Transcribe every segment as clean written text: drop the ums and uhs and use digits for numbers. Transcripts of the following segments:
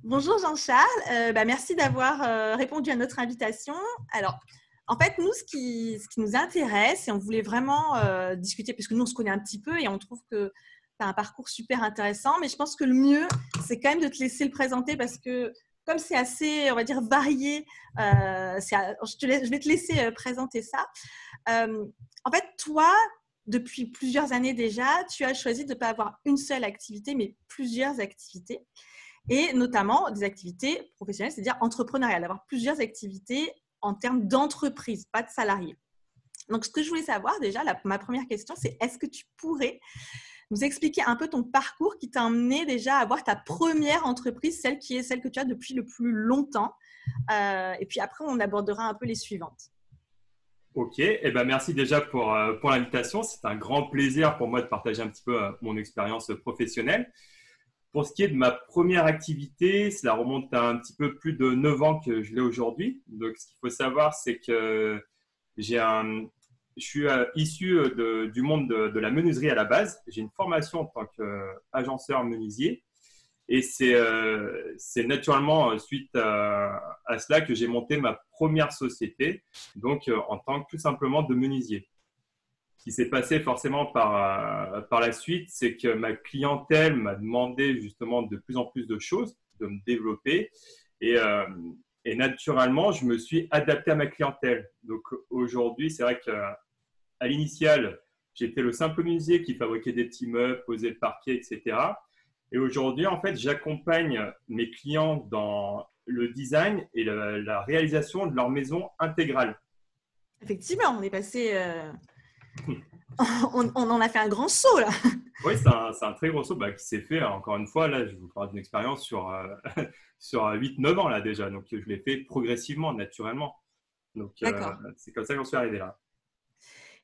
Bonjour Jean-Charles, merci d'avoir répondu à notre invitation. Alors, en fait, nous, ce qui nous intéresse, et on voulait vraiment discuter, puisque nous, on se connaît un petit peu et on trouve que tu as un parcours super intéressant, mais je pense que le mieux, c'est quand même de te laisser le présenter parce que comme c'est assez, on va dire, varié, je vais te laisser présenter ça. En fait, toi, depuis plusieurs années déjà, tu as choisi de ne pas avoir une seule activité, mais plusieurs activités. Et notamment des activités professionnelles, c'est-à-dire entrepreneuriales, d'avoir plusieurs activités en termes d'entreprise, pas de salariés. Donc, ce que je voulais savoir déjà, ma première question, c'est est-ce que tu pourrais nous expliquer un peu ton parcours qui t'a emmené déjà à avoir ta première entreprise, celle que tu as depuis le plus longtemps. Et puis après, on abordera un peu les suivantes. Ok, merci déjà pour l'invitation. C'est un grand plaisir pour moi de partager un petit peu mon expérience professionnelle. Pour ce qui est de ma première activité, cela remonte à un petit peu plus de 9 ans que je l'ai aujourd'hui. Donc, ce qu'il faut savoir, c'est que je suis issu du monde de la menuiserie à la base. J'ai une formation en tant qu'agenceur menuisier. Et c'est naturellement suite à cela que j'ai monté ma première société, donc en tant que tout simplement de menuisier. Ce qui s'est passé forcément par la suite, c'est que ma clientèle m'a demandé justement de plus en plus de choses, de me développer. Et, euh, et naturellement, je me suis adapté à ma clientèle. Donc aujourd'hui, c'est vrai qu'à l'initiale, j'étais le simple menuisier qui fabriquait des petits meubles, posait le parquet, etc. Et aujourd'hui, en fait, j'accompagne mes clients dans le design et la réalisation de leur maison intégrale. Effectivement, on est passé, on en a fait un grand saut là. Oui, c'est un très gros saut qui s'est fait, encore une fois, là, je vous parle d'une expérience sur 8-9 ans là déjà. Donc, je l'ai fait progressivement, naturellement. Donc, D'accord. c'est comme ça que j'en suis arrivé là.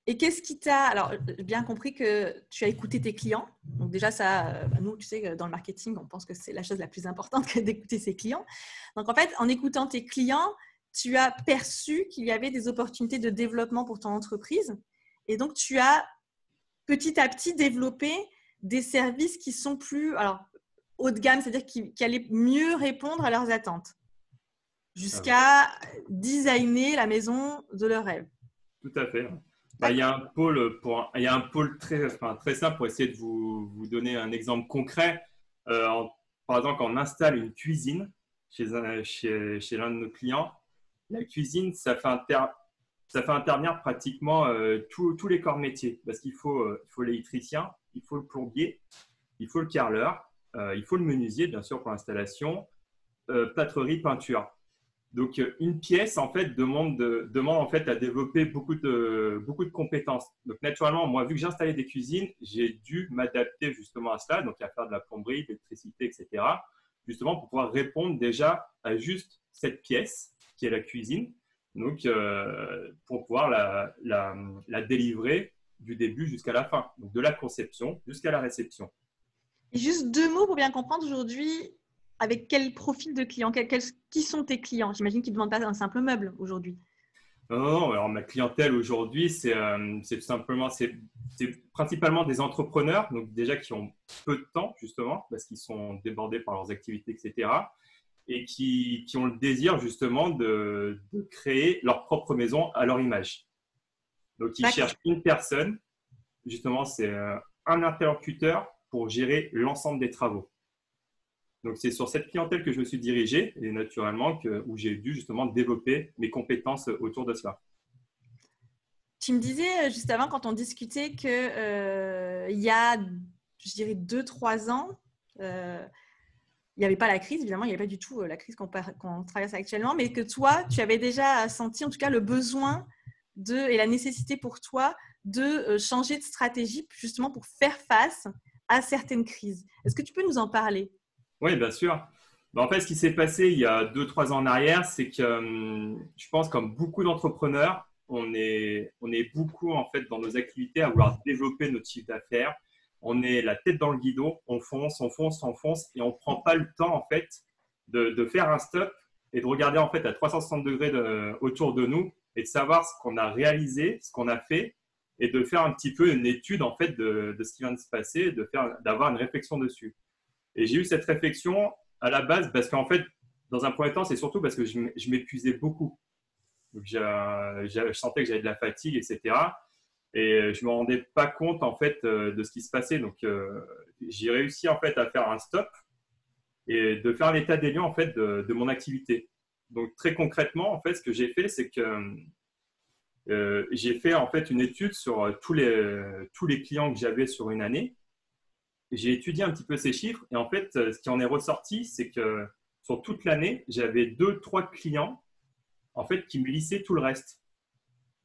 Et qu'est-ce qui t'a… Alors, j'ai bien compris que tu as écouté tes clients. Donc déjà, ça, nous, tu sais, dans le marketing, on pense que c'est la chose la plus importante que d'écouter ses clients. Donc, en fait, en écoutant tes clients, tu as perçu qu'il y avait des opportunités de développement pour ton entreprise. Et donc, tu as petit à petit développé des services qui sont plus haut de gamme, c'est-à-dire qui allaient mieux répondre à leurs attentes, Ah, jusqu'à designer la maison de leurs rêves. tout à fait. Il y a D'accord. un pôle très simple pour essayer de vous donner un exemple concret. Par exemple, quand on installe une cuisine chez l'un de nos clients, la cuisine, ça fait intervenir pratiquement tous les corps de métier parce qu'il faut l'électricien, il faut le plombier, il faut le carreleur, il faut le menuisier, bien sûr, pour l'installation, plâtrerie, peinture. Donc, une pièce, en fait, demande en fait, à développer beaucoup de compétences. Donc, naturellement, moi, vu que j'installais des cuisines, j'ai dû m'adapter justement à cela, donc à faire de la plomberie, de l'électricité, etc., justement pour pouvoir répondre déjà à juste cette pièce qui est la cuisine, donc pour pouvoir la délivrer du début jusqu'à la fin, donc de la conception jusqu'à la réception. Et juste deux mots pour bien comprendre aujourd'hui, avec quel profil de client, qui sont tes clients? J'imagine qu'ils ne demandent pas un simple meuble aujourd'hui. Non, non, non, alors ma clientèle aujourd'hui, c'est tout simplement, c'est principalement des entrepreneurs, donc déjà qui ont peu de temps justement, parce qu'ils sont débordés par leurs activités, etc. Et qui ont le désir justement de créer leur propre maison à leur image. Donc ils D'accord. cherchent une personne, justement, c'est un interlocuteur pour gérer l'ensemble des travaux. Donc c'est sur cette clientèle que je me suis dirigé et naturellement où j'ai dû justement développer mes compétences autour de cela. Tu me disais juste avant, quand on discutait que il y a, je dirais, 2, 3 ans, euh, il n'y avait pas la crise, évidemment, il n'y avait pas du tout la crise qu'on traverse actuellement, mais que toi, tu avais déjà senti en tout cas le besoin et la nécessité pour toi de changer de stratégie justement pour faire face à certaines crises. Est-ce que tu peux nous en parler? Oui, bien sûr. En fait, ce qui s'est passé il y a 2, 3 ans en arrière, c'est que je pense comme beaucoup d'entrepreneurs, on est beaucoup en fait dans nos activités à vouloir développer notre chiffre d'affaires. On est la tête dans le guidon, on fonce, on fonce, on fonce et on ne prend pas le temps en fait de faire un stop et de regarder en fait à 360 degrés autour de nous et de savoir ce qu'on a réalisé, ce qu'on a fait et de faire un petit peu une étude en fait de ce qui vient de se passer, d'avoir une réflexion dessus. Et j'ai eu cette réflexion à la base, parce qu'en fait, dans un premier temps, c'est surtout parce que je m'épuisais beaucoup. Donc, je sentais que j'avais de la fatigue, etc. Et je ne me rendais pas compte, en fait, de ce qui se passait. Donc, j'ai réussi, en fait, à faire un stop et de faire un état des lieux, en fait, de mon activité. Donc, très concrètement, en fait, ce que j'ai fait, c'est que j'ai fait, en fait, une étude sur tous les clients que j'avais sur une année. J'ai étudié un petit peu ces chiffres et en fait, ce qui en est ressorti, c'est que sur toute l'année, j'avais 2, 3 clients en fait qui me lissaient tout le reste.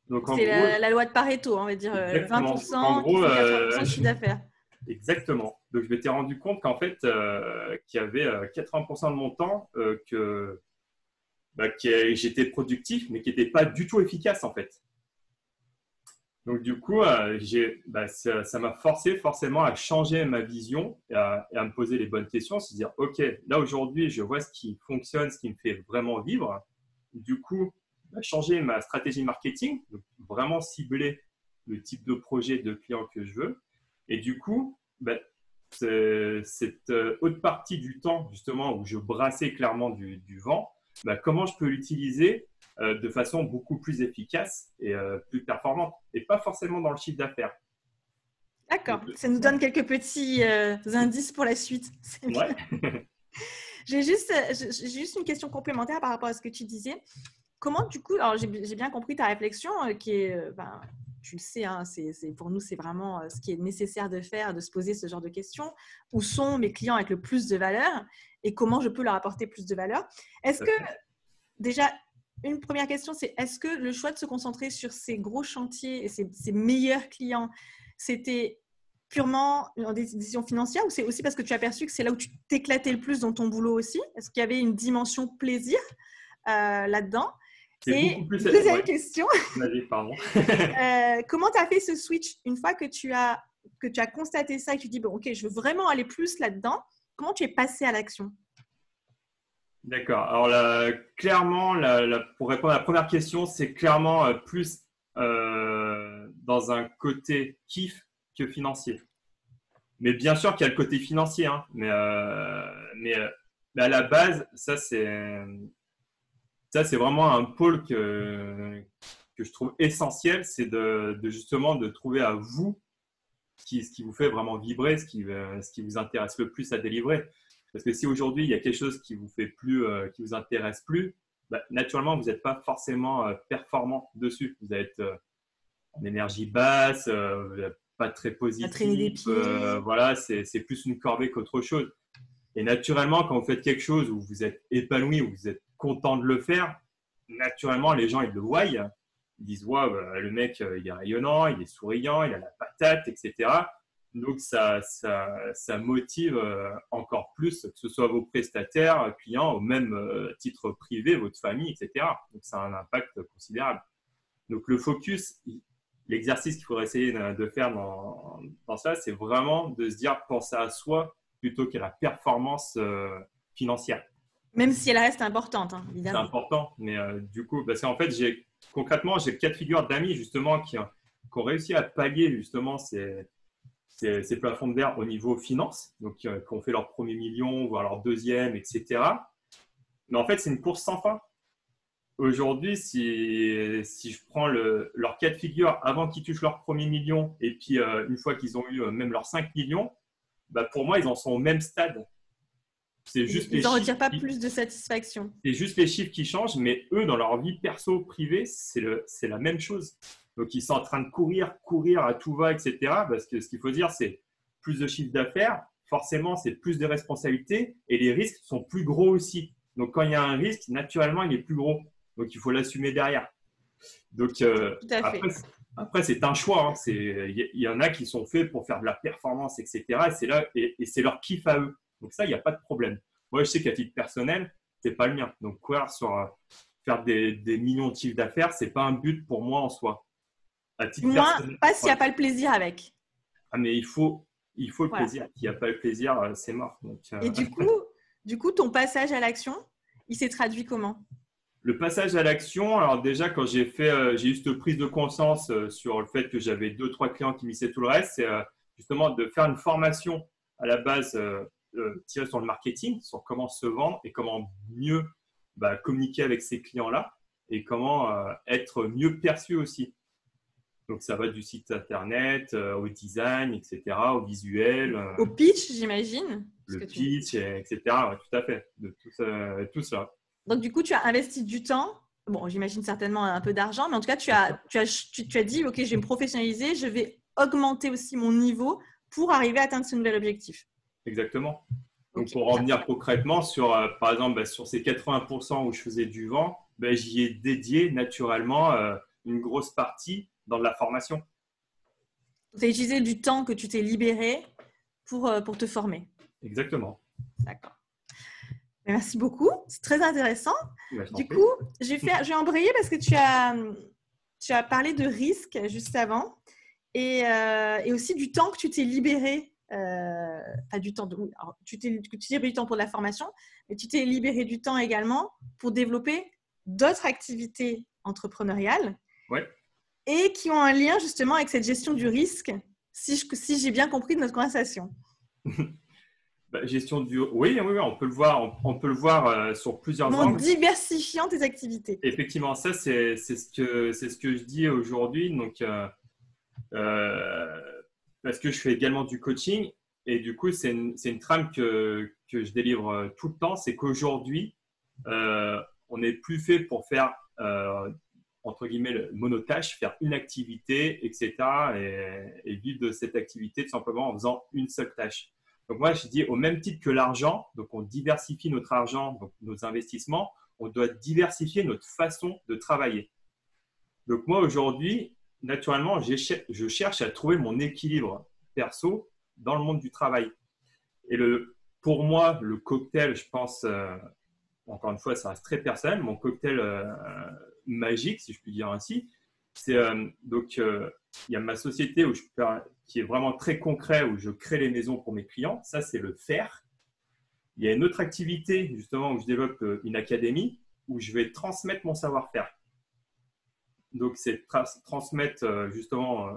Donc en C'est gros, la loi de Pareto, on va dire exactement. Donc, en 20% qui gros, font 80% de chiffre d'affaires. exactement. Donc je m'étais rendu compte qu'en fait, qu'il y avait 80% de mon temps que j'étais productif, mais qui n'était pas du tout efficace en fait. Donc, du coup, ça m'a forcé forcément à changer ma vision et à me poser les bonnes questions, se dire, OK, là aujourd'hui, je vois ce qui fonctionne, ce qui me fait vraiment vivre. Du coup, changer ma stratégie marketing, donc vraiment cibler le type de projet de client que je veux. Et du coup, cette haute partie du temps, justement, où je brassais clairement du vent, comment je peux l'utiliser de façon beaucoup plus efficace et plus performante, et pas forcément dans le chiffre d'affaires. D'accord, ça nous donne quelques petits indices pour la suite. Ouais. J'ai juste une question complémentaire par rapport à ce que tu disais. Comment, du coup, alors j'ai bien compris ta réflexion qui est, tu le sais, hein, pour nous, c'est vraiment ce qui est nécessaire de faire, de se poser ce genre de questions. Où sont mes clients avec le plus de valeur et comment je peux leur apporter plus de valeur? Est-ce que, déjà, une première question, c'est est-ce que le choix de se concentrer sur ces gros chantiers et ces meilleurs clients, c'était purement une décision financière ou c'est aussi parce que tu as aperçu que c'est là où tu t'éclatais le plus dans ton boulot aussi? Est-ce qu'il y avait une dimension plaisir là-dedans? C'est Et beaucoup plus… deuxième question, pardon. comment tu as fait ce switch une fois que tu as constaté ça et que tu dis, bon, ok, je veux vraiment aller plus là-dedans, comment tu es passé à l'action? D'accord. Alors, clairement, pour répondre à la première question, c'est clairement plus dans un côté kiff que financier. Mais bien sûr qu'il y a le côté financier, hein, mais à la base, ça, c'est vraiment un pôle que je trouve essentiel, c'est justement de trouver à vous ce qui vous fait vraiment vibrer, ce qui vous intéresse le plus à délivrer. Parce que si aujourd'hui, il y a quelque chose qui vous fait plus, qui vous intéresse plus, naturellement, vous n'êtes pas forcément performant dessus. Vous allez être en énergie basse, pas très À traîner des positif. pieds. Voilà, c'est plus une corvée qu'autre chose. Et naturellement, quand vous faites quelque chose où vous êtes épanoui, où vous êtes content de le faire, naturellement, les gens, ils le voient. Ils disent, waouh, le mec, il est rayonnant, il est souriant, il a la patate, etc. Donc, ça motive encore plus, que ce soit vos prestataires, clients, au même titre privé, votre famille, etc. Donc, ça a un impact considérable. Donc, le focus, l'exercice qu'il faudrait essayer de faire dans ça, c'est vraiment de se dire, penser à soi plutôt qu'à la performance financière. Même si elle reste importante, hein, C'est évidemment. important, mais du coup, parce qu'en fait, concrètement, j'ai 4 figures d'amis justement qui ont réussi à pallier justement ces plafonds de verre au niveau finance, donc qui ont fait leur premier million, voire leur deuxième, etc. Mais en fait, c'est une course sans fin. Aujourd'hui, si je prends leurs 4 figures avant qu'ils touchent leur premier million, et puis une fois qu'ils ont eu même leurs 5 millions, pour moi, ils en sont au même stade. C'est juste Ils n'en retirent pas plus de satisfaction. C'est juste les chiffres qui changent, mais eux, dans leur vie perso, privée, c'est la même chose. Donc, ils sont en train de courir à tout va, etc. Parce que ce qu'il faut dire, c'est plus de chiffre d'affaires, forcément, c'est plus de responsabilités et les risques sont plus gros aussi. Donc, quand il y a un risque, naturellement, il est plus gros. Donc, il faut l'assumer derrière. Donc, Tout à fait. après, c'est un choix. Hein. Il y en a qui sont faits pour faire de la performance, etc. Et c'est leur kiff à eux. Donc, ça, il n'y a pas de problème. Moi, je sais qu'à titre personnel, ce n'est pas le mien. Donc, courir sur faire des millions de chiffres d'affaires, ce n'est pas un but pour moi en soi. À titre personnel, pas s'il n'y a pas le plaisir avec. Ah, mais il faut le plaisir. S'il n'y a pas le plaisir, c'est mort. Donc, Et du coup, ton passage à l'action, il s'est traduit comment? Le passage à l'action, alors déjà, quand j'ai eu cette prise de conscience sur le fait que j'avais 2, 3 clients qui missaient tout le reste, c'est justement de faire une formation à la base tirer sur le marketing, sur comment se vendre et comment mieux communiquer avec ces clients-là et comment être mieux perçu aussi. Donc, ça va du site internet au design, etc., au visuel. Au pitch, j'imagine. Le pitch, etc. Ouais, tout à fait. De tout ça. Donc, du coup, tu as investi du temps. Bon, j'imagine certainement un peu d'argent, mais en tout cas, tu as dit, OK, je vais me professionnaliser, je vais augmenter aussi mon niveau pour arriver à atteindre ce nouvel objectif. Exactement. Donc, pour revenir concrètement sur, par exemple, sur ces 80% où je faisais du vent, j'y ai dédié naturellement une grosse partie dans de la formation. Tu as utilisé du temps que tu t'es libéré pour te former. Exactement. D'accord. Merci beaucoup. C'est très intéressant. Du coup, je vais embrayer parce que tu as parlé de risque juste avant et aussi du temps que tu t'es libéré. Pas du temps, tu t'es libéré du temps pour la formation, mais tu t'es libéré du temps également pour développer d'autres activités entrepreneuriales. Ouais. Et qui ont un lien justement avec cette gestion du risque, si j'ai bien compris de notre conversation. Gestion du... Oui, on peut le voir sur plusieurs angles. En diversifiant tes activités. Effectivement, ça, c'est ce que je dis aujourd'hui. Donc, parce que je fais également du coaching et du coup, c'est une trame que je délivre tout le temps. C'est qu'aujourd'hui, on n'est plus fait pour faire... entre guillemets, le monotâche, faire une activité, etc. et vivre de cette activité tout simplement en faisant une seule tâche. Donc moi, je dis au même titre que l'argent, donc on diversifie notre argent, donc nos investissements, on doit diversifier notre façon de travailler. Donc moi, aujourd'hui, naturellement, je cherche à trouver mon équilibre perso dans le monde du travail. Et pour moi, le cocktail, je pense, encore une fois, ça reste très personnel, mon cocktail magique, si je puis dire ainsi, c'est il y a ma société qui est vraiment très concret, où je crée les maisons pour mes clients. Ça, c'est le faire. Il y a une autre activité, justement, où je développe une académie, où je vais transmettre mon savoir-faire. Donc, c'est transmettre justement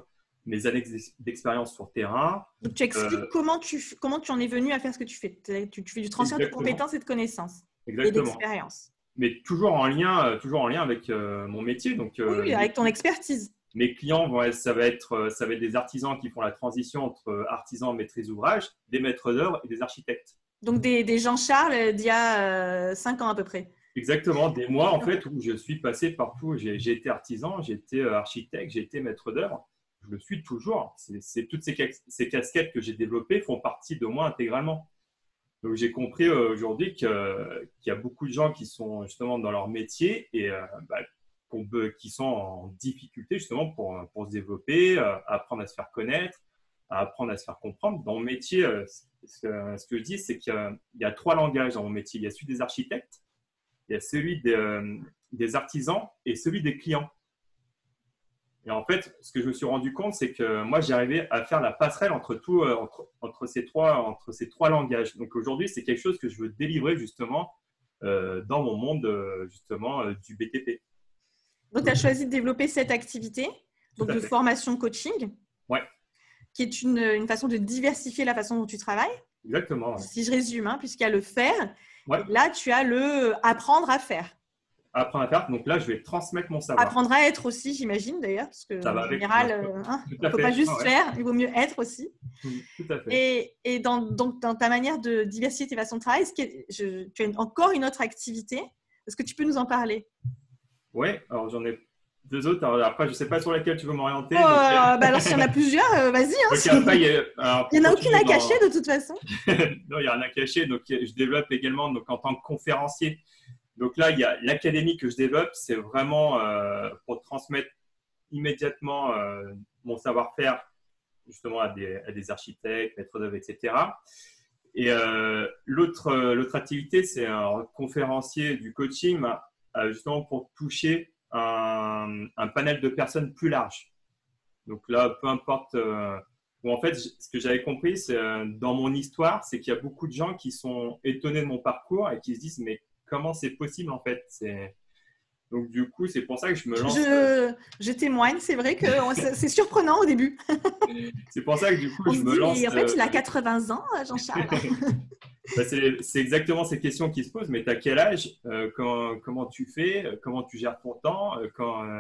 mes années d'expérience sur terrain. Donc, tu expliques comment tu en es venu à faire ce que tu fais. Tu fais du transfert de compétences et de connaissances. Exactement. Et d'expérience. Mais toujours en lien avec mon métier. Donc, oui, avec ton expertise. Mes clients, ça va être des artisans qui font la transition entre artisans, maîtrise d'ouvrage, des maîtres d'œuvre et des architectes. Donc, des Jean-Charles d'il y a 5 ans à peu près. Exactement, des mois en fait où je suis passé partout. J'ai été artisan, j'ai été architecte, j'ai été maître d'œuvre. Je le suis toujours. Toutes ces casquettes que j'ai développées font partie de moi intégralement. Donc, j'ai compris aujourd'hui qu'il y a beaucoup de gens qui sont justement dans leur métier et qui sont en difficulté justement pour se développer, apprendre à se faire connaître, à apprendre à se faire comprendre. Dans mon métier, ce que je dis, c'est qu'il y a 3 langages dans mon métier. Il y a celui des architectes, il y a celui des artisans et celui des clients. Et en fait, ce que je me suis rendu compte, c'est que moi, j'arrivais à faire la passerelle entre ces trois langages. Donc aujourd'hui, c'est quelque chose que je veux délivrer justement dans mon monde du BTP. Donc, tu as choisi de développer cette activité de formation coaching, qui est une façon de diversifier la façon dont tu travailles. Exactement. Ouais. Si je résume, puisqu'il y a le faire, là, tu as le apprendre à faire. Apprendre à faire, donc là, je vais transmettre mon savoir. Apprendre à être aussi, j'imagine d'ailleurs, parce que en général, il ne faut pas juste faire, il vaut mieux être aussi. Tout à fait. Et dans ta manière de diversifier tes façons de travail, tu as encore une autre activité. Est-ce que tu peux nous en parler? Oui, alors j'en ai 2 autres. Alors, après, je ne sais pas sur laquelle tu veux m'orienter. Alors, s'il y en a plusieurs, vas-y. Après, il n'y en a aucune à cacher de toute façon. Non, il n'y a rien à cacher. Donc, je développe également en tant que conférencier. Donc là, il y a l'académie que je développe. C'est vraiment pour transmettre immédiatement mon savoir-faire justement à des architectes, maîtres d'œuvre, etc. Et l'autre activité, c'est un conférencier du coaching justement pour toucher un panel de personnes plus large. Donc là, peu importe. En fait, ce que j'avais compris, c'est dans mon histoire, c'est qu'il y a beaucoup de gens qui sont étonnés de mon parcours et qui se disent mais comment c'est possible en fait? Donc, du coup, c'est pour ça que je me lance. Je témoigne, c'est vrai que c'est surprenant au début. C'est pour ça que, du coup, On je se me dit, lance. mais en fait, il a 80 ans, Jean-Charles. Bah, c'est exactement ces questions qui se posent. Mais tu as quel âge? Comment tu fais? Comment tu gères ton temps?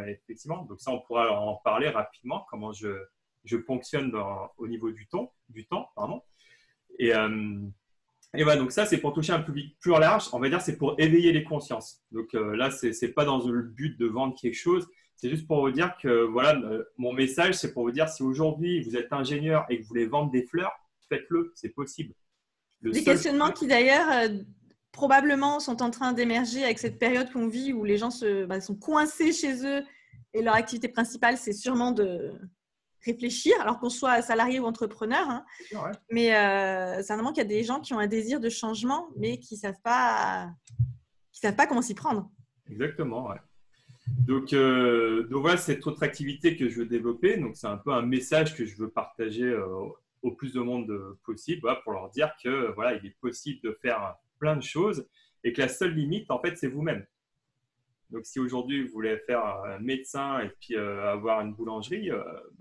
Effectivement. Donc, ça, on pourra en parler rapidement. Comment je fonctionne au niveau du temps, pardon. Et, voilà, donc ça, c'est pour toucher un public plus large. On va dire, c'est pour éveiller les consciences. Donc là, c'est pas dans le but de vendre quelque chose. C'est juste pour vous dire que voilà, mon message, c'est pour vous dire si aujourd'hui vous êtes ingénieur et que vous voulez vendre des fleurs, faites-le, c'est possible. Des questionnements qui d'ailleurs probablement sont en train d'émerger avec cette période qu'on vit où les gens sont coincés chez eux et leur activité principale, c'est sûrement de réfléchir, alors qu'on soit salarié ou entrepreneur. Hein. Ouais. Mais certainement qu'il y a des gens qui ont un désir de changement, mais qui ne savent pas comment s'y prendre. Exactement, ouais. Donc voilà, cette autre activité que je veux développer. Donc, c'est un peu un message que je veux partager au plus de monde possible, voilà, pour leur dire que voilà, il est possible de faire plein de choses et que la seule limite, en fait, c'est vous-même. Donc, si aujourd'hui vous voulez faire médecin et puis avoir une boulangerie,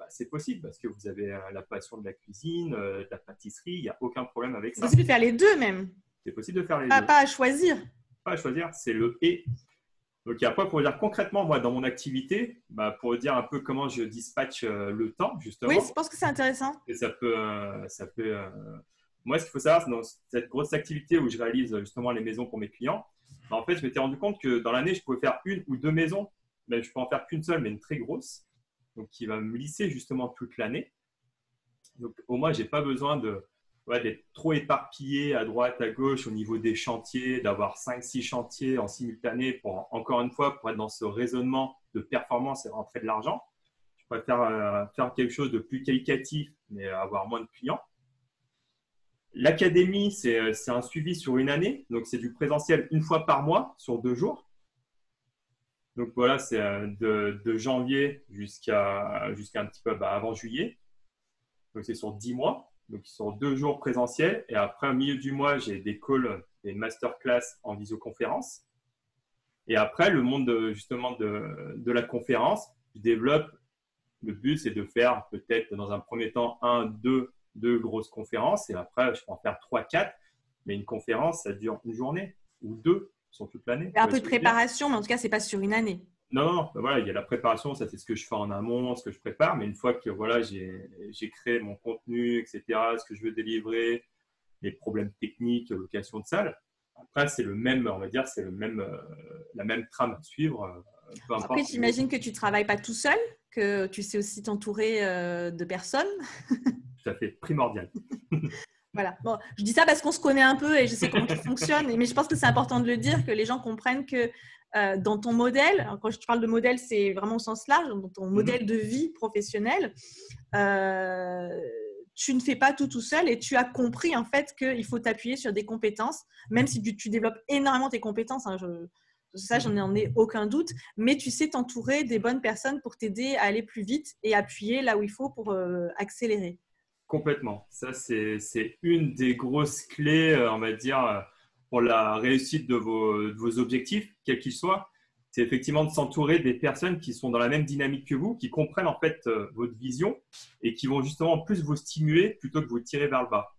c'est possible parce que vous avez la passion de la cuisine, de la pâtisserie, il n'y a aucun problème avec ça. C'est possible de faire les deux même. C'est possible de faire les deux. Pas à choisir. Pas à choisir, c'est le « et ». Donc, après, pour dire concrètement, moi, dans mon activité, pour dire un peu comment je dispatche le temps, justement. Oui, je pense que c'est intéressant. Et moi, ce qu'il faut savoir, c'est dans cette grosse activité où je réalise justement les maisons pour mes clients, en fait, je m'étais rendu compte que dans l'année, je pouvais faire une ou deux maisons, mais je peux en faire qu'une seule, mais une très grosse, donc qui va me lisser justement toute l'année. Donc, au moins, je n'ai pas besoin d'être trop éparpillé à droite, à gauche au niveau des chantiers, d'avoir 5-6 chantiers en simultané pour, encore une fois, pour être dans ce raisonnement de performance et rentrer de l'argent. Je préfère faire quelque chose de plus qualitatif, mais avoir moins de clients. L'académie, c'est un suivi sur une année. Donc, c'est du présentiel une fois par mois sur 2 jours. Donc, voilà, c'est de janvier jusqu'à un petit peu avant juillet. Donc, c'est sur 10 mois. Donc, sur 2 jours présentiels. Et après, au milieu du mois, j'ai des calls, des masterclass en visioconférence. Et après, le monde justement de la conférence, je développe. Le but, c'est de faire peut-être dans un premier temps 2 grosses conférences. Et après, je peux en faire 3, 4. Mais une conférence, ça dure une journée ou 2 sur toute l'année. Un peu de préparation, mais en tout cas, ce n'est pas sur une année. Non. Voilà, il y a la préparation, ça c'est ce que je fais en amont, ce que je prépare. Mais une fois que voilà, j'ai créé mon contenu, etc., ce que je veux délivrer, les problèmes techniques, location de salle, après c'est le même, on va dire, c'est la même trame à suivre. Peu importe. Après, j'imagine que tu ne travailles pas tout seul, que tu sais aussi t'entourer de personnes. Tout à fait, primordial. Voilà. Bon, je dis ça parce qu'on se connaît un peu et je sais comment tu fonctionnes, mais je pense que c'est important de le dire, que les gens comprennent que dans ton modèle, quand je te parle de modèle, c'est vraiment au sens large, dans ton modèle de vie professionnelle, tu ne fais pas tout seul et tu as compris en fait qu'il faut t'appuyer sur des compétences, même si tu développes énormément tes compétences. Hein, ça, j'en ai aucun doute, mais tu sais t'entourer des bonnes personnes pour t'aider à aller plus vite et appuyer là où il faut pour accélérer. Complètement. Ça, c'est une des grosses clés, on va dire, pour la réussite de vos objectifs, quels qu'ils soient. C'est effectivement de s'entourer des personnes qui sont dans la même dynamique que vous, qui comprennent en fait votre vision et qui vont justement plus vous stimuler plutôt que vous tirer vers le bas.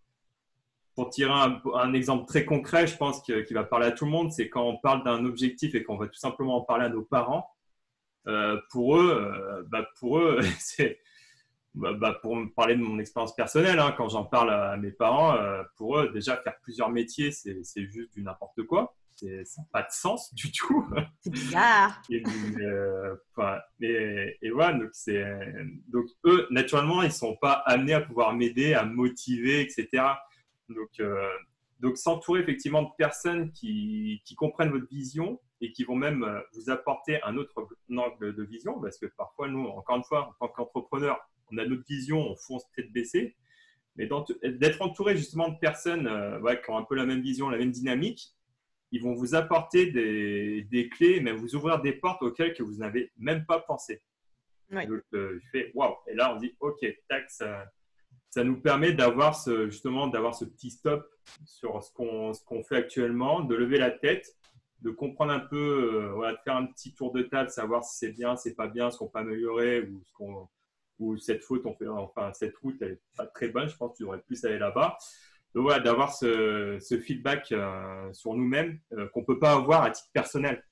Pour tirer un exemple très concret, je pense qui va parler à tout le monde, c'est quand on parle d'un objectif et qu'on va tout simplement en parler à nos parents. Pour eux, c'est… pour me parler de mon expérience personnelle, hein, quand j'en parle à mes parents, pour eux, déjà, faire plusieurs métiers, c'est juste du n'importe quoi. Ça n'a pas de sens du tout. C'est bizarre. Et voilà, donc eux, naturellement, ils ne sont pas amenés à pouvoir m'aider, à me motiver, etc. Donc s'entourer effectivement de personnes qui comprennent votre vision et qui vont même vous apporter un autre angle de vision, parce que parfois, nous, encore une fois, en tant qu'entrepreneurs, on a notre vision, on fonce tête baissée, mais d'être entouré justement de personnes qui ont un peu la même vision, la même dynamique, ils vont vous apporter des clés, même vous ouvrir des portes auxquelles que vous n'avez même pas pensé. Ouais. Donc, je fais waouh, et là on dit ok, tac, ça nous permet d'avoir ce petit stop sur ce qu'on fait actuellement, de lever la tête de comprendre un peu, voilà, de faire un petit tour de table, savoir si c'est bien, c'est pas bien, ce qu'on peut améliorer ou cette faute, enfin, cette route, elle n'est pas très bonne, je pense que tu devrais plus aller là-bas. Donc voilà, d'avoir ce feedback sur nous-mêmes qu'on ne peut pas avoir à titre personnel.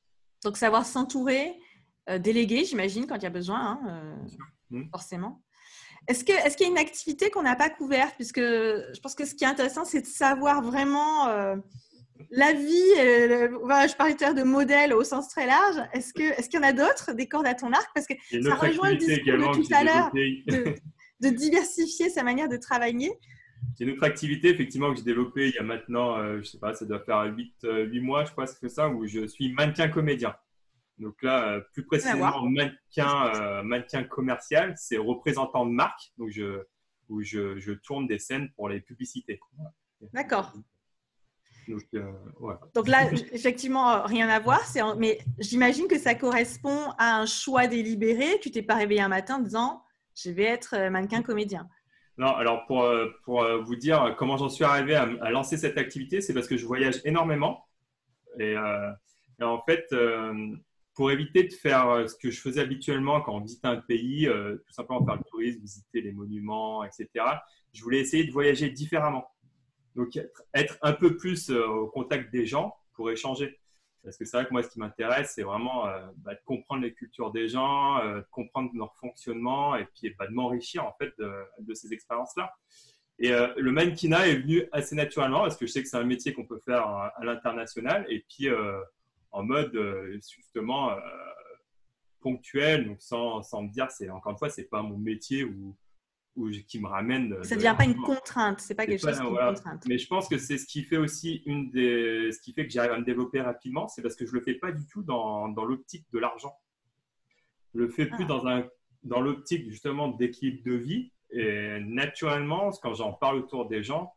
Donc, savoir s'entourer, déléguer, j'imagine, quand il y a besoin, hein, Bien sûr. Mmh. forcément. Est-ce qu'il y a une activité qu'on n'a pas couverte? Puisque je pense que ce qui est intéressant, c'est de savoir vraiment la vie. Voilà, je parlais tout à l'heure de modèle au sens très large. Est-ce qu'il y en a d'autres, des cordes à ton arc? Parce que Il y a une ça autre rejoint le activité discours de également que tout j'ai à l'heure développée. de diversifier sa manière de travailler. C'est une autre activité, effectivement, que j'ai développée il y a maintenant, je ne sais pas, ça doit faire 8 mois, je crois, que c'est ça, où je suis mannequin comédien. Donc là, plus Rien à voir. précisément, mannequin commercial, c'est représentant de marque, donc où je tourne des scènes pour les publicités. D'accord. Donc, voilà. Donc là, effectivement, rien à voir. Mais j'imagine que ça correspond à un choix délibéré. Tu t'es pas réveillé un matin en disant « je vais être mannequin comédien ». Non, alors pour vous dire comment j'en suis arrivé à lancer cette activité, c'est parce que je voyage énormément. Et en fait, pour éviter de faire ce que je faisais habituellement quand on visite un pays, tout simplement faire le tourisme, visiter les monuments, etc., je voulais essayer de voyager différemment. Donc, être un peu plus au contact des gens pour échanger. Parce que c'est vrai que moi, ce qui m'intéresse, c'est vraiment de comprendre les cultures des gens, de comprendre leur fonctionnement et puis de m'enrichir en fait de ces expériences-là. Et le mannequinat est venu assez naturellement parce que je sais que c'est un métier qu'on peut faire à l'international et puis en mode justement ponctuel, donc sans me dire, encore une fois, c'est pas mon métier qui me ramène Ça ne de devient pas une l'argent. contrainte. C'est pas quelque chose qui est une Voilà. contrainte. Mais je pense que c'est ce qui fait aussi ce qui fait que j'arrive à me développer rapidement, c'est parce que je le fais pas du tout dans l'optique de l'argent. Je le fais plus Ah. dans l'optique justement d'équilibre de vie. Et naturellement, quand j'en parle autour des gens,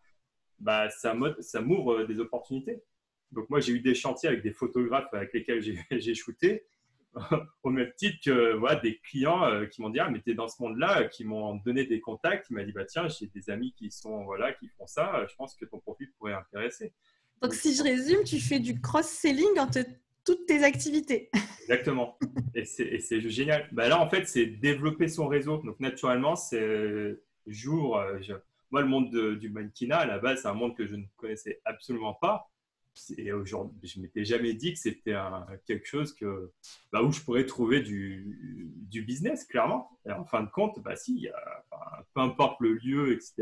bah, ça m'ouvre des opportunités. Donc moi, j'ai eu des chantiers avec des photographes avec lesquels j'ai shooté, au même titre que voilà, des clients qui m'ont dit ah mais t'es dans ce monde-là, qui m'ont donné des contacts, qui m'a dit bah tiens j'ai des amis qui qui font ça, je pense que ton profil pourrait intéresser. Donc, si je résume, tu fais du cross-selling entre toutes tes activités. Exactement. Et c'est génial. Bah là en fait c'est développer son réseau. Donc naturellement moi le monde du mannequinat à la base c'est un monde que je ne connaissais absolument pas. Et aujourd'hui, je m'étais jamais dit que c'était quelque chose où je pourrais trouver du business, clairement. Et en fin de compte, bah si, peu importe le lieu, etc.,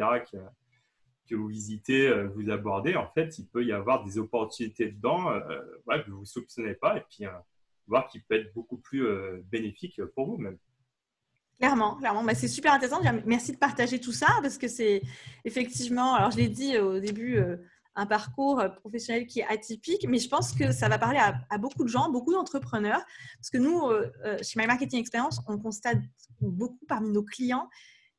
que vous visitez, vous abordez, en fait, il peut y avoir des opportunités dedans que vous ne soupçonnez pas et puis voir qui peut être beaucoup plus bénéfique pour vous même. Clairement, clairement. Bah, c'est super intéressant. Merci de partager tout ça parce que c'est effectivement, alors je l'ai dit au début, un parcours professionnel qui est atypique, mais je pense que ça va parler à beaucoup de gens, beaucoup d'entrepreneurs. Parce que nous, chez My Marketing Experience, on constate beaucoup parmi nos clients,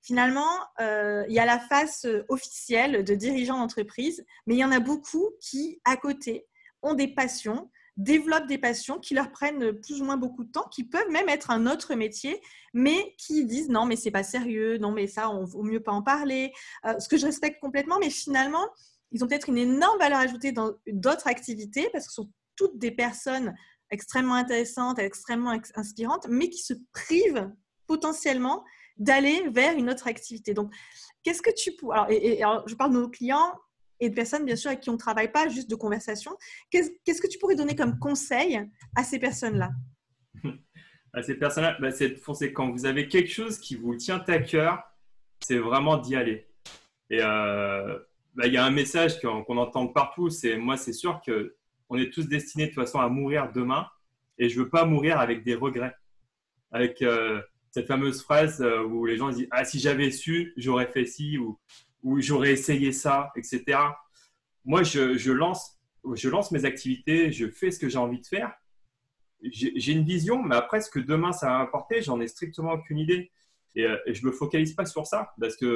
finalement, il y a la face officielle de dirigeants d'entreprise, mais il y en a beaucoup qui, à côté, ont des passions, développent des passions qui leur prennent plus ou moins beaucoup de temps, qui peuvent même être un autre métier, mais qui disent non, mais c'est pas sérieux, non, mais ça, on vaut mieux pas en parler. Ce que je respecte complètement, mais finalement, ils ont peut-être une énorme valeur ajoutée dans d'autres activités parce que ce sont toutes des personnes extrêmement intéressantes, extrêmement inspirantes, mais qui se privent potentiellement d'aller vers une autre activité. Donc, qu'est-ce que tu peux… Alors, je parle de nos clients et de personnes, bien sûr, avec qui on ne travaille pas, juste de conversation. Qu'est-ce que tu pourrais donner comme conseil à ces personnes-là? À ces personnes-là, c'est quand vous avez quelque chose qui vous tient à cœur, c'est vraiment d'y aller. Et il y a un message qu'on entend partout, c'est sûr qu'on est tous destinés de toute façon à mourir demain et je ne veux pas mourir avec des regrets. Avec cette fameuse phrase où les gens disent « Ah, si j'avais su, j'aurais fait ci ou j'aurais essayé ça, etc. » Moi, je lance mes activités, je fais ce que j'ai envie de faire. J'ai une vision, mais après, ce que demain ça va m'apporter, j'en ai strictement aucune idée. Et je ne me focalise pas sur ça parce qu'il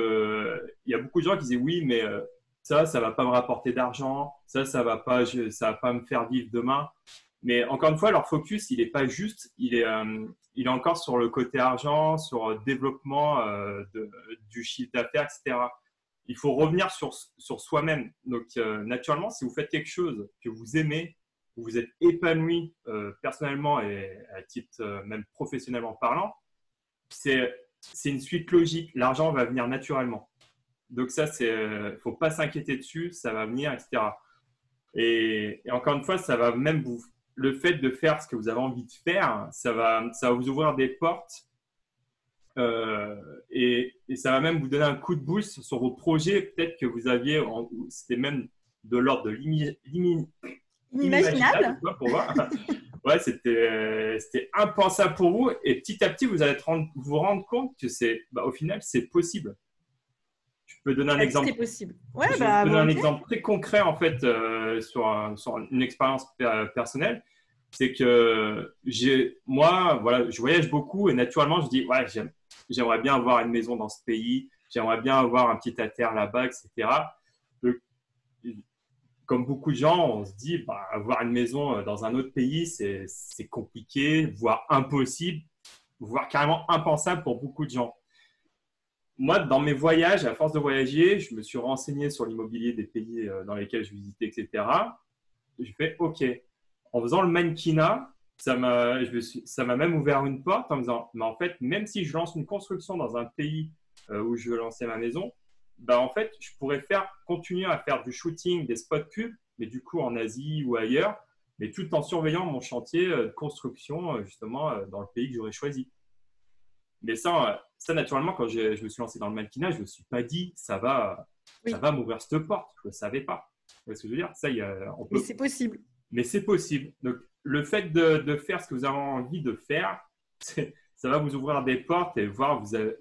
y a beaucoup de gens qui disent oui, mais ça ne va pas me rapporter d'argent, ça va pas me faire vivre demain. Mais encore une fois, leur focus, il n'est pas juste, il est encore sur le côté argent, sur le développement du chiffre d'affaires, etc. Il faut revenir sur soi-même. Donc, naturellement, si vous faites quelque chose que vous aimez où vous êtes épanoui personnellement et à titre même professionnellement parlant, c'est une suite logique. L'argent va venir naturellement. Donc ça, il faut pas s'inquiéter dessus, ça va venir, etc. Et encore une fois, ça va même le fait de faire ce que vous avez envie de faire, ça va vous ouvrir des portes et ça va même vous donner un coup de boost sur vos projets. Peut-être que vous aviez, c'était même de l'ordre de Inimaginable. pour voir. Ouais, c'était impensable pour vous. Et petit à petit, vous allez vous rendre compte que au final, c'est possible. Je peux donner un exemple. C'est possible. Ouais, Je vais vous donner un exemple très concret en fait sur une expérience personnelle. C'est que moi, voilà, je voyage beaucoup et naturellement, je dis ouais, j'aimerais bien avoir une maison dans ce pays, j'aimerais bien avoir un pied à terre là-bas, etc. Donc, comme beaucoup de gens, on se dit avoir une maison dans un autre pays, c'est compliqué, voire impossible, voire carrément impensable pour beaucoup de gens. Moi, dans mes voyages, à force de voyager, je me suis renseigné sur l'immobilier des pays dans lesquels je visitais, etc. J'ai fait OK. En faisant le mannequinat, ça m'a même ouvert une porte en me disant, mais en fait, même si je lance une construction dans un pays où je veux lancer ma maison, en fait, je pourrais continuer à faire du shooting, des spots pubs, mais du coup en Asie ou ailleurs, mais tout en surveillant mon chantier de construction justement dans le pays que j'aurais choisi. Mais ça, naturellement, quand je me suis lancé dans le mannequinat, je ne me suis pas dit ça va m'ouvrir cette porte. Je ne le savais pas. Vous voyez ce que je veux dire? Ça, Mais c'est possible. Mais c'est possible. Donc, le fait de faire ce que vous avez envie de faire, ça va vous ouvrir des portes et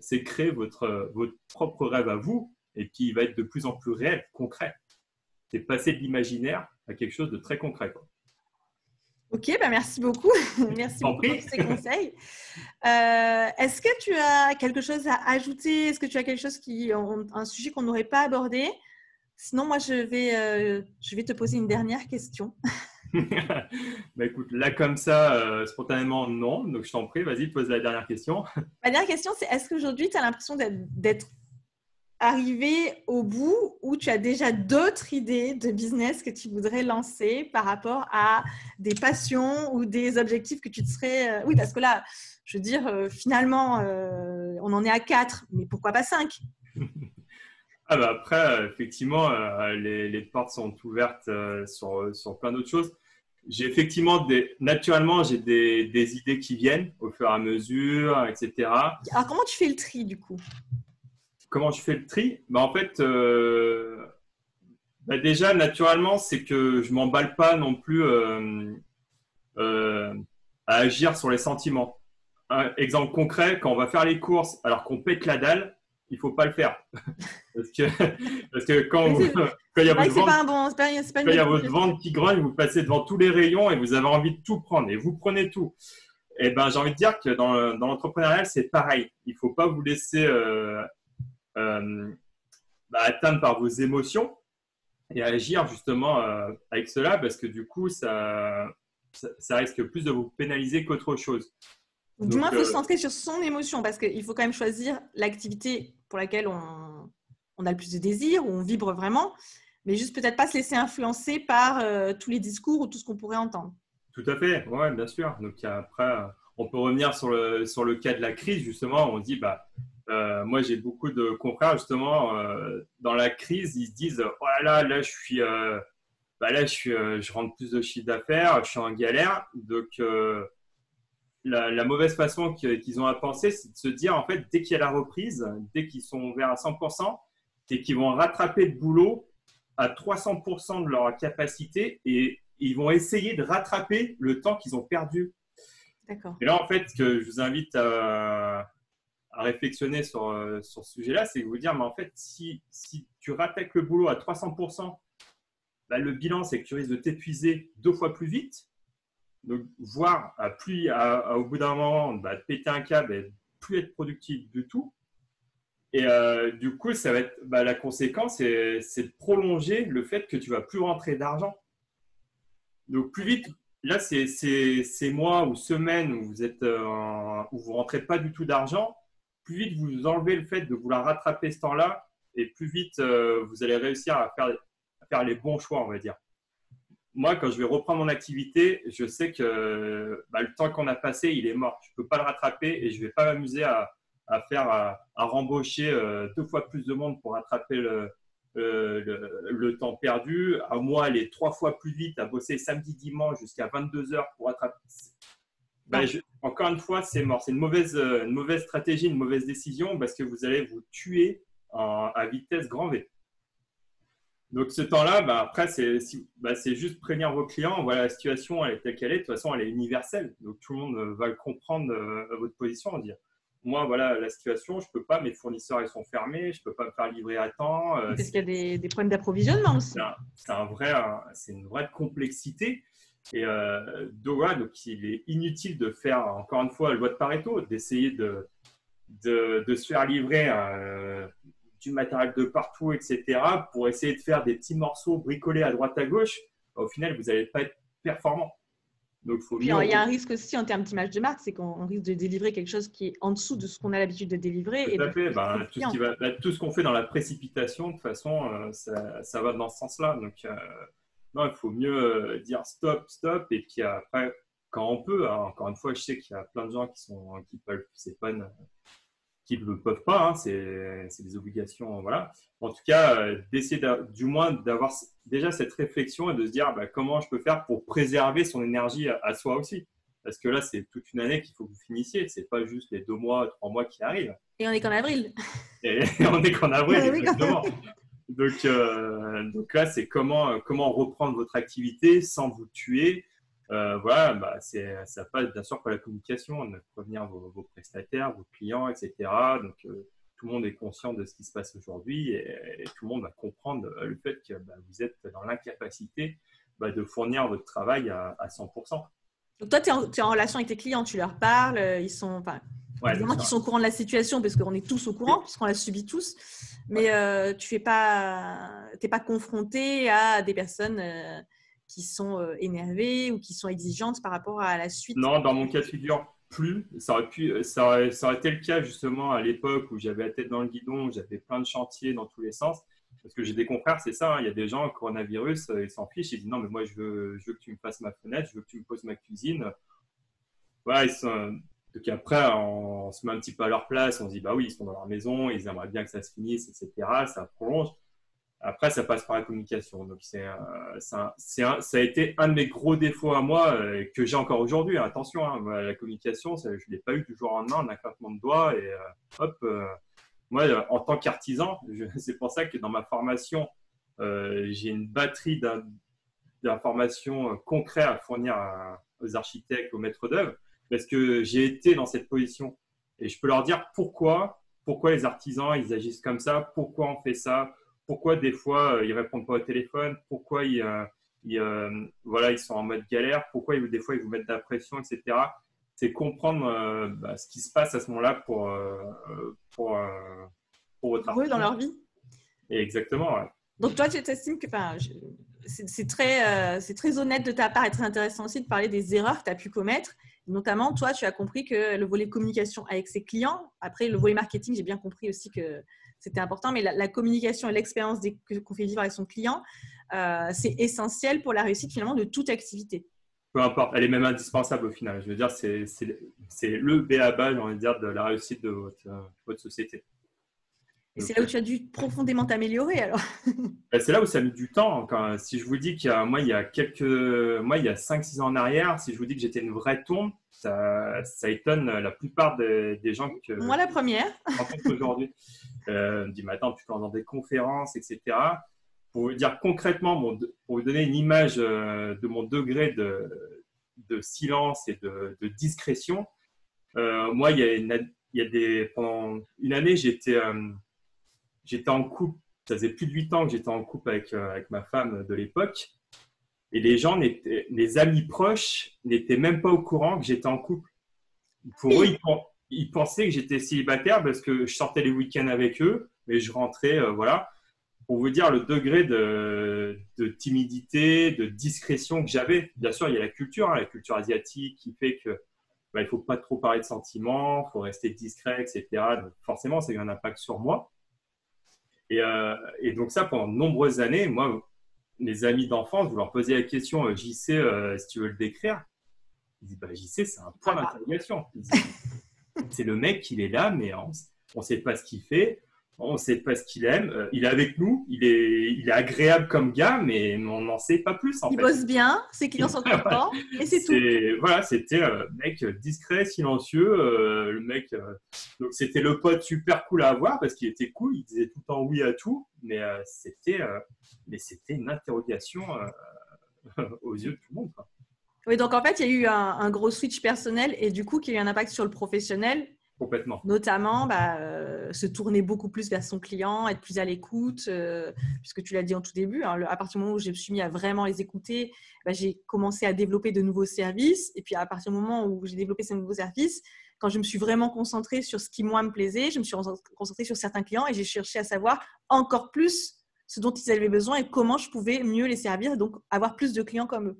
c'est créer votre propre rêve à vous et qui va être de plus en plus réel, concret. C'est passer de l'imaginaire à quelque chose de très concret, quoi. Ok, merci beaucoup. Merci beaucoup pour tous ces conseils. Est-ce que tu as quelque chose à ajouter? Est-ce que tu as quelque chose un sujet qu'on n'aurait pas abordé? Sinon, moi, je vais te poser une dernière question. Écoute, là, comme ça, spontanément, non. Donc, je t'en prie, vas-y, pose la dernière question. La dernière question, c'est est-ce qu'aujourd'hui, tu as l'impression d'être arrivé au bout où tu as déjà d'autres idées de business que tu voudrais lancer par rapport à des passions ou des objectifs que tu te serais… Oui, parce que là, je veux dire, finalement, on en est à 4, mais pourquoi pas 5? Après, effectivement, les portes sont ouvertes sur plein d'autres choses. Naturellement, j'ai des idées qui viennent au fur et à mesure, etc. Alors, comment tu fais le tri du coup? Comment je fais le tri? En fait, déjà, naturellement, c'est que je ne m'emballe pas non plus à agir sur les sentiments. Un exemple concret, quand on va faire les courses alors qu'on pète la dalle, il ne faut pas le faire. Parce que quand il y a votre ventre qui grogne, vous passez devant tous les rayons et vous avez envie de tout prendre et vous prenez tout. Et j'ai envie de dire que dans l'entrepreneuriat, c'est pareil. Il ne faut pas vous laisser atteindre par vos émotions et agir justement avec cela parce que du coup, ça risque plus de vous pénaliser qu'autre chose. Du moins, il faut se centrer sur son émotion parce qu'il faut quand même choisir l'activité pour laquelle on a le plus de désir, où on vibre vraiment, mais juste peut-être pas se laisser influencer par tous les discours ou tout ce qu'on pourrait entendre. Tout à fait, ouais, bien sûr. Donc après, on peut revenir sur le cas de la crise, justement. On dit, moi j'ai beaucoup de confrères, justement, dans la crise, ils se disent, oh là, je rentre plus de chiffre d'affaires, je suis en galère. Donc, la mauvaise façon qu'ils ont à penser, c'est de se dire, en fait, dès qu'il y a la reprise, dès qu'ils sont ouverts à 100%, c'est qu'ils vont rattraper le boulot à 300% de leur capacité et ils vont essayer de rattraper le temps qu'ils ont perdu. D'accord. Et là, en fait, ce que je vous invite à réflexionner sur ce sujet-là, c'est de vous dire, mais en fait, si tu rattaques le boulot à 300%, le bilan, c'est que tu risques de t'épuiser 2 fois plus vite. Donc, voire au bout d'un moment, péter un câble et plus être productif du tout. Et du coup, ça va être la conséquence, c'est de prolonger le fait que tu vas plus rentrer d'argent. Donc, plus vite, là, c'est mois ou semaines où vous rentrez pas du tout d'argent. Plus vite vous enlevez le fait de vouloir rattraper ce temps-là, et plus vite vous allez réussir à faire les bons choix, on va dire. moi, quand je vais reprendre mon activité, je sais que le temps qu'on a passé, il est mort. Je ne peux pas le rattraper et je ne vais pas m'amuser à rembaucher 2 fois plus de monde pour rattraper le temps perdu, à moi aller 3 fois plus vite, à bosser samedi, dimanche jusqu'à 22 heures pour rattraper. Encore une fois, c'est mort. C'est une mauvaise stratégie, une mauvaise décision parce que vous allez vous tuer à vitesse grand V. Donc, ce temps-là, après, c'est juste prévenir vos clients. Voilà, la situation, elle est telle qu'elle est. De toute façon, elle est universelle. Donc, tout le monde va le comprendre, votre position. Dire, moi, voilà la situation, je ne peux pas, mes fournisseurs, ils sont fermés, je ne peux pas me faire livrer à temps. Parce qu'il y a des problèmes d'approvisionnement aussi. C'est une vraie complexité. Et donc, il est inutile de faire, encore une fois, la loi de Pareto, d'essayer de se faire livrer du matériel de partout, etc., pour essayer de faire des petits morceaux bricolés à droite à gauche. Au final, vous n'allez pas être performant. Donc, il y a un risque aussi en termes d'image de marque, c'est qu'on risque de délivrer quelque chose qui est en dessous de ce qu'on a l'habitude de délivrer. Tout à fait. Tout ce qu'on fait dans la précipitation, de toute façon, ça va dans ce sens-là. Donc, non, il faut mieux dire stop, stop. Et puis après, quand on peut, hein, encore une fois, je sais qu'il y a plein de gens qui peuvent, c'est pas qui ne le peuvent pas, hein, c'est des obligations, voilà. En tout cas, d'essayer du moins d'avoir déjà cette réflexion et de se dire comment je peux faire pour préserver son énergie à soi aussi. Parce que là, c'est toute une année qu'il faut que vous finissiez. Ce n'est pas juste les 2 mois, 3 mois qui arrivent. Et on est qu'en avril. Et on est qu'en avril, exactement. Donc là, c'est comment reprendre votre activité sans vous tuer. Voilà, ça passe bien sûr par la communication, de prévenir vos prestataires, vos clients, etc. Donc, tout le monde est conscient de ce qui se passe aujourd'hui et tout le monde va comprendre le fait que vous êtes dans l'incapacité de fournir votre travail à 100%. Donc, toi, tu es en relation avec tes clients, tu leur parles, ils sont, évidemment qu'ils sont au courant de la situation parce qu'on est tous au courant, puisqu'on la subit tous, mais tu n'es pas confronté à des personnes qui sont énervées ou qui sont exigeantes par rapport à la suite. Non, dans mon cas de figure, plus. Ça aurait été le cas justement à l'époque où j'avais la tête dans le guidon, où j'avais plein de chantiers dans tous les sens. Parce que j'ai des confrères, c'est ça, hein, il y a des gens, coronavirus, ils s'en fichent, ils disent non, mais moi je veux que tu me fasses ma fenêtre, je veux que tu me poses ma cuisine. Voilà, donc après, on se met un petit peu à leur place, on se dit bah oui, ils sont dans leur maison, ils aimeraient bien que ça se finisse, etc. Ça prolonge. Après, ça passe par la communication. Donc, ça a été un de mes gros défauts à moi que j'ai encore aujourd'hui. Attention, hein, la communication, je ne l'ai pas eu du jour au lendemain, un claquement de doigts. Et hop, moi, en tant qu'artisan, c'est pour ça que dans ma formation, j'ai une batterie d'informations concrètes à fournir aux architectes, aux maîtres d'œuvre, parce que j'ai été dans cette position. Et je peux leur dire pourquoi les artisans, ils agissent comme ça, pourquoi on fait ça. Pourquoi des fois ils répondent pas au téléphone, pourquoi ils sont en mode galère, pourquoi des fois ils vous mettent de la pression, etc. C'est comprendre ce qui se passe à ce moment-là pour votre artisan. Dans leur vie. Et exactement. Ouais. Donc toi, tu t'estimes que c'est très honnête de ta part et très intéressant aussi de parler des erreurs que tu as pu commettre. Notamment, toi, tu as compris que le volet communication avec ses clients, après le volet marketing, j'ai bien compris aussi que c'était important, mais la communication et l'expérience qu'on fait vivre avec son client, c'est essentiel pour la réussite finalement de toute activité. Peu importe, elle est même indispensable au final. Je veux dire, c'est le b.a.-ba, j'ai envie de dire, de la réussite de votre société. Et c'est là où tu as dû profondément t'améliorer alors. C'est là où ça a mis du temps. Si je vous dis qu'il y a 5-6 ans en arrière, si je vous dis que j'étais une vraie tombe, ça étonne la plupart des gens que moi la première je rencontre aujourd'hui. Me dit, mais attends, tu peux dans des conférences, etc. Pour vous dire concrètement, pour vous donner une image de mon degré de silence et de discrétion, moi, pendant une année, j'étais en couple. Ça faisait plus de 8 ans que j'étais en couple avec ma femme de l'époque. Et les amis proches n'étaient même pas au courant que j'étais en couple. Pour eux, ils pensaient que j'étais célibataire parce que je sortais les week-ends avec eux, mais je rentrais, voilà. Pour vous dire le degré de timidité, de discrétion que j'avais. Bien sûr, il y a la culture asiatique qui fait que il ne faut pas trop parler de sentiments, il faut rester discret, etc. Donc, forcément, ça a eu un impact sur moi. Et donc ça, pendant de nombreuses années, moi, mes amis d'enfance, vous leur posez la question, JC, si tu veux le décrire, ils disent, bah, JC, c'est un point d'interrogation. C'est le mec, il est là, mais on ne sait pas ce qu'il fait, on ne sait pas ce qu'il aime. Il est avec nous, il est agréable comme gars, mais on n'en sait pas plus. Il bosse bien, ses clients sont contents, et c'est tout. Voilà, c'était un mec discret, silencieux. Le mec, donc c'était le pote super cool à avoir parce qu'il était cool, il disait tout le temps oui à tout, mais c'était une interrogation aux yeux de tout le monde, quoi. Oui, donc en fait, il y a eu un gros switch personnel et du coup, qui a eu un impact sur le professionnel. Complètement. Notamment, se tourner beaucoup plus vers son client, être plus à l'écoute, puisque tu l'as dit en tout début, hein, à partir du moment où je me suis mis à vraiment les écouter, j'ai commencé à développer de nouveaux services. Et puis, à partir du moment où j'ai développé ces nouveaux services, quand je me suis vraiment concentrée sur ce qui, moi, me plaisait, je me suis concentrée sur certains clients et j'ai cherché à savoir encore plus ce dont ils avaient besoin et comment je pouvais mieux les servir et donc avoir plus de clients comme eux.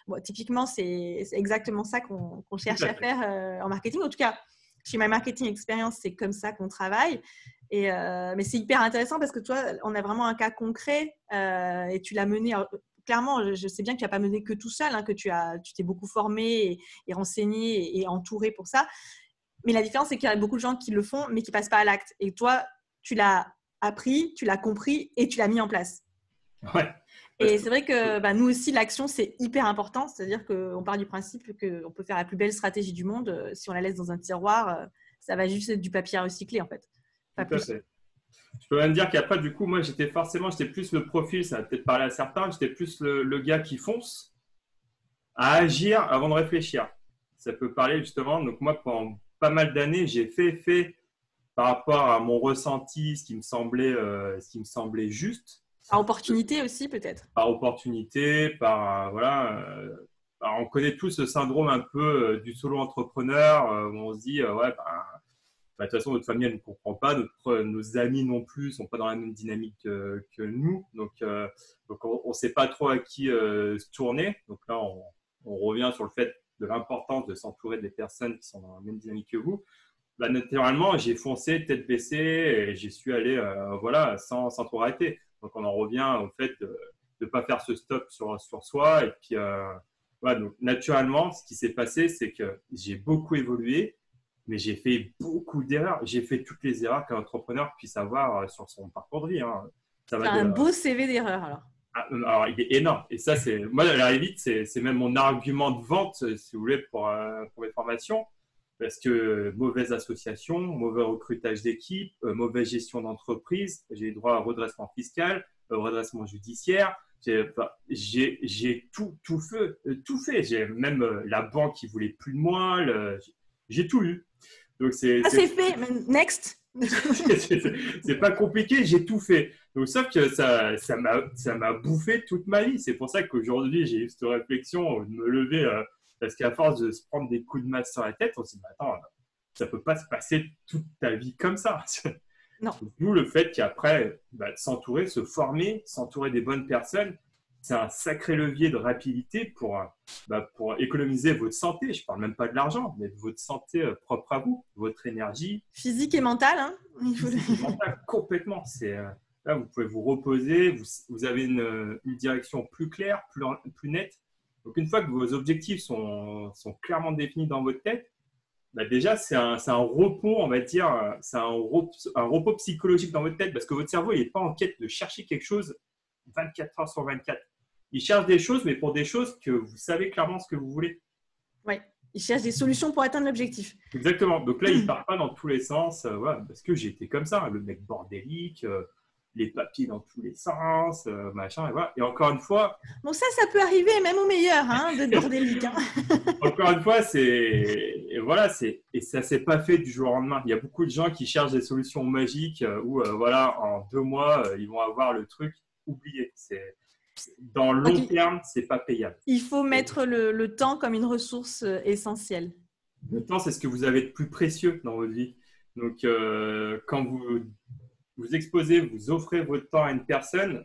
Bon, typiquement, c'est exactement ça qu'on cherche à faire en marketing. En tout cas, chez My Marketing Experience, c'est comme ça qu'on travaille. Mais c'est hyper intéressant parce que toi, on a vraiment un cas concret et tu l'as mené. Alors, clairement, je sais bien que tu n'as pas mené que tout seul, hein, que tu t'es beaucoup formé et renseigné et entouré pour ça. Mais la différence, c'est qu'il y a beaucoup de gens qui le font, mais qui ne passent pas à l'acte. Et toi, tu l'as appris, tu l'as compris et tu l'as mis en place. Ouais. Et c'est vrai que nous aussi, l'action, c'est hyper important. C'est-à-dire qu'on part du principe qu'on peut faire la plus belle stratégie du monde. Si on la laisse dans un tiroir, ça va juste être du papier à recycler, en fait. Pas Tout à fait. Je peux même dire qu'après, du coup, moi, j'étais plus le profil, ça va peut-être parler à certains, j'étais plus le gars qui fonce à agir avant de réfléchir. Ça peut parler justement. Donc, moi, pendant pas mal d'années, j'ai fait par rapport à mon ressenti, ce qui me semblait juste. Par opportunité aussi, peut-être. Par opportunité, voilà. On connaît tous ce syndrome un peu du solo entrepreneur où on se dit, de toute façon, notre famille, elle ne comprend pas, nos amis non plus ne sont pas dans la même dynamique que nous. Donc on ne sait pas trop à qui se tourner. Donc là, on revient sur le fait de l'importance de s'entourer des personnes qui sont dans la même dynamique que vous. Naturellement, j'ai foncé tête baissée et j'y suis allé sans trop arrêter. Donc, on en revient au fait de ne pas faire ce stop sur soi. Et puis, donc, naturellement, ce qui s'est passé, c'est que j'ai beaucoup évolué, mais j'ai fait beaucoup d'erreurs. J'ai fait toutes les erreurs qu'un entrepreneur puisse avoir sur son parcours de vie. Hein. C'est un beau CV d'erreurs, alors. Alors, il est énorme. Et ça, moi, à la limite, c'est même mon argument de vente, si vous voulez, pour mes formations. Parce que mauvaise association, mauvais recrutage d'équipe, mauvaise gestion d'entreprise, j'ai eu droit à redressement fiscal, redressement judiciaire. J'ai tout fait. J'ai même la banque qui voulait plus de moi. J'ai tout eu. Donc c'est fait. Next. c'est pas compliqué. J'ai tout fait. Donc sauf que ça m'a bouffé toute ma vie. C'est pour ça qu'aujourd'hui j'ai eu cette réflexion de me lever. Parce qu'à force de se prendre des coups de masse sur la tête, on se dit, attends, ça ne peut pas se passer toute ta vie comme ça. Non. D'où le fait qu'après, de s'entourer, se former, s'entourer des bonnes personnes, c'est un sacré levier de rapidité pour économiser votre santé. Je ne parle même pas de l'argent, mais de votre santé propre à vous, votre énergie. Physique et mentale. Hein. Physique et mentale, complètement. Là, vous pouvez vous reposer, vous avez une direction plus claire, plus nette. Donc, une fois que vos objectifs sont clairement définis dans votre tête, déjà, c'est un repos, on va dire, c'est un repos psychologique dans votre tête parce que votre cerveau, il n'est pas en quête de chercher quelque chose 24 heures sur 24. Il cherche des choses, mais pour des choses que vous savez clairement ce que vous voulez. Oui, il cherche des solutions pour atteindre l'objectif. Exactement. Donc là, il ne part pas dans tous les sens, parce que j'ai été comme ça, le mec bordélique, les papiers dans tous les sens, machin, et voilà. Et encore une fois… Bon, ça peut arriver, même au meilleur, hein, de bordélique. Hein. Encore une fois, et ça ne s'est pas fait du jour au lendemain. Il y a beaucoup de gens qui cherchent des solutions magiques où, en 2 mois, ils vont avoir le truc oublié. Dans le long terme, ce n'est pas payable. Il faut mettre le temps comme une ressource essentielle. Le temps, c'est ce que vous avez de plus précieux dans votre vie. Donc, quand vous exposez, vous offrez votre temps à une personne,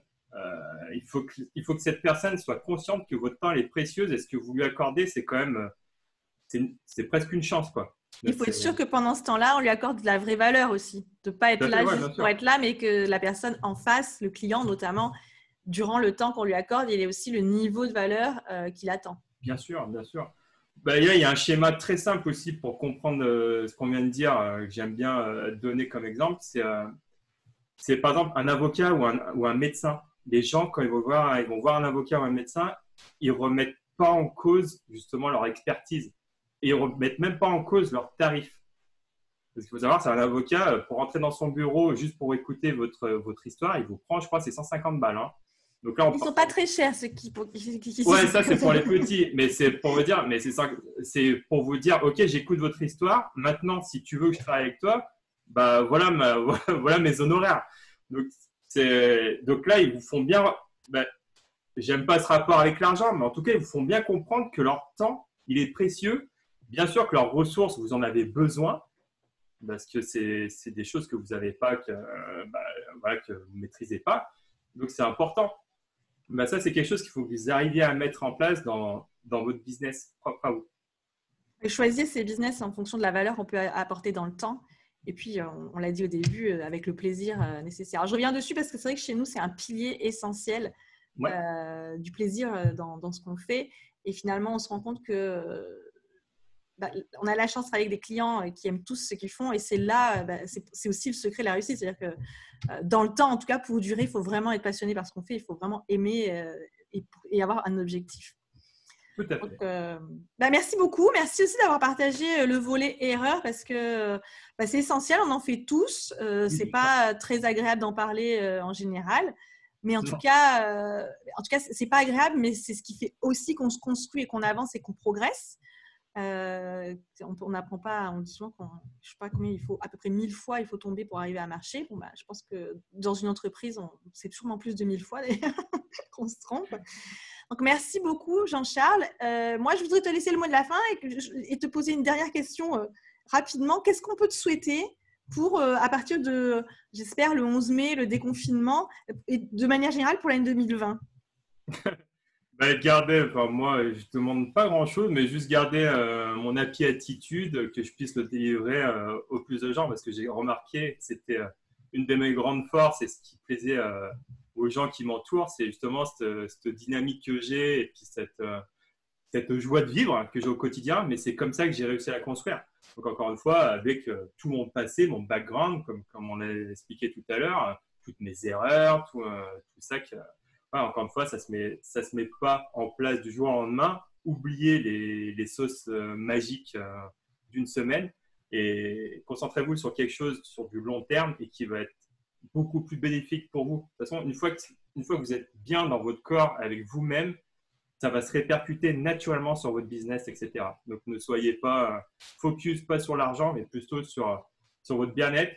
il faut que cette personne soit consciente que votre temps est précieux et ce que vous lui accordez, c'est quand même, c'est presque une chance, quoi. Il faut être sûr que pendant ce temps-là, on lui accorde de la vraie valeur aussi, de ne pas être là juste pour être là, mais que la personne en face, le client notamment, durant le temps qu'on lui accorde, il y a aussi le niveau de valeur qu'il attend. Bien sûr, bien sûr. Bah, il y a un schéma très simple aussi pour comprendre ce qu'on vient de dire, que j'aime bien donner comme exemple. C'est par exemple un avocat ou un médecin. Les gens, quand ils vont voir un avocat ou un médecin, ils ne remettent pas en cause justement leur expertise et ils ne remettent même pas en cause leur tarif. Parce qu'il faut savoir, c'est un avocat, pour rentrer dans son bureau, juste pour écouter votre histoire, il vous prend, je crois, c'est 150 balles. Hein. Donc là, ils ne sont pas très chers, ceux qui… Ouais, ça, c'est pour les petits. Mais c'est pour vous dire, OK, j'écoute votre histoire. Maintenant, si tu veux que je travaille avec toi, bah, voilà mes honoraires. Donc là, ils vous font bien… Bah, j'aime pas ce rapport avec l'argent, mais en tout cas, ils vous font bien comprendre que leur temps, il est précieux. Bien sûr que leurs ressources, vous en avez besoin. Parce que c'est des choses que vous n'avez pas, que vous ne maîtrisez pas. Donc, c'est important. Ben, ça, c'est quelque chose qu'il faut que vous arriviez à mettre en place dans votre business propre à vous. Et choisir ses business en fonction de la valeur qu'on peut apporter dans le temps. Et puis, on l'a dit au début, avec le plaisir nécessaire. Alors, je reviens dessus parce que c'est vrai que chez nous, c'est un pilier essentiel du plaisir dans ce qu'on fait. Et finalement, on se rend compte que… on a la chance de travailler avec des clients qui aiment tous ce qu'ils font et c'est là, c'est aussi le secret de la réussite. C'est-à-dire que dans le temps, en tout cas, pour durer, il faut vraiment être passionné par ce qu'on fait, il faut vraiment aimer et avoir un objectif. Tout à fait. Donc, merci beaucoup. Merci aussi d'avoir partagé le volet erreur parce que c'est essentiel, on en fait tous. Ce n'est pas très agréable d'en parler en général. Mais en tout cas, ce n'est pas agréable, mais c'est ce qui fait aussi qu'on se construit et qu'on avance et qu'on progresse. On n'apprend pas, on dit souvent je sais pas combien il faut, à peu près 1000 fois il faut tomber pour arriver à marcher. Bon, je pense que dans une entreprise, c'est sûrement plus de 1000 fois d'ailleurs qu'on se trompe. Donc, merci beaucoup Jean-Charles. Moi, je voudrais te laisser le mot de la fin et te poser une dernière question rapidement. Qu'est-ce qu'on peut te souhaiter pour, à partir de, j'espère, le 11 mai, le déconfinement et de manière générale pour l'année 2020? Moi, je ne demande pas grand-chose, mais juste garder mon happy attitude, que je puisse le délivrer au plus de gens, parce que j'ai remarqué que c'était une de mes grandes forces et ce qui plaisait aux gens qui m'entourent, c'est justement cette dynamique que j'ai et puis cette joie de vivre que j'ai au quotidien, mais c'est comme ça que j'ai réussi à la construire. Donc encore une fois, avec tout mon passé, mon background, comme on l'a expliqué tout à l'heure, toutes mes erreurs, tout ça encore une fois, ça se met pas en place du jour au lendemain. Oubliez les sauces magiques d'une semaine et concentrez-vous sur quelque chose sur du long terme et qui va être beaucoup plus bénéfique pour vous. De toute façon, une fois que vous êtes bien dans votre corps avec vous-même, ça va se répercuter naturellement sur votre business, etc. Donc, ne soyez pas focus pas sur l'argent, mais plutôt sur votre bien-être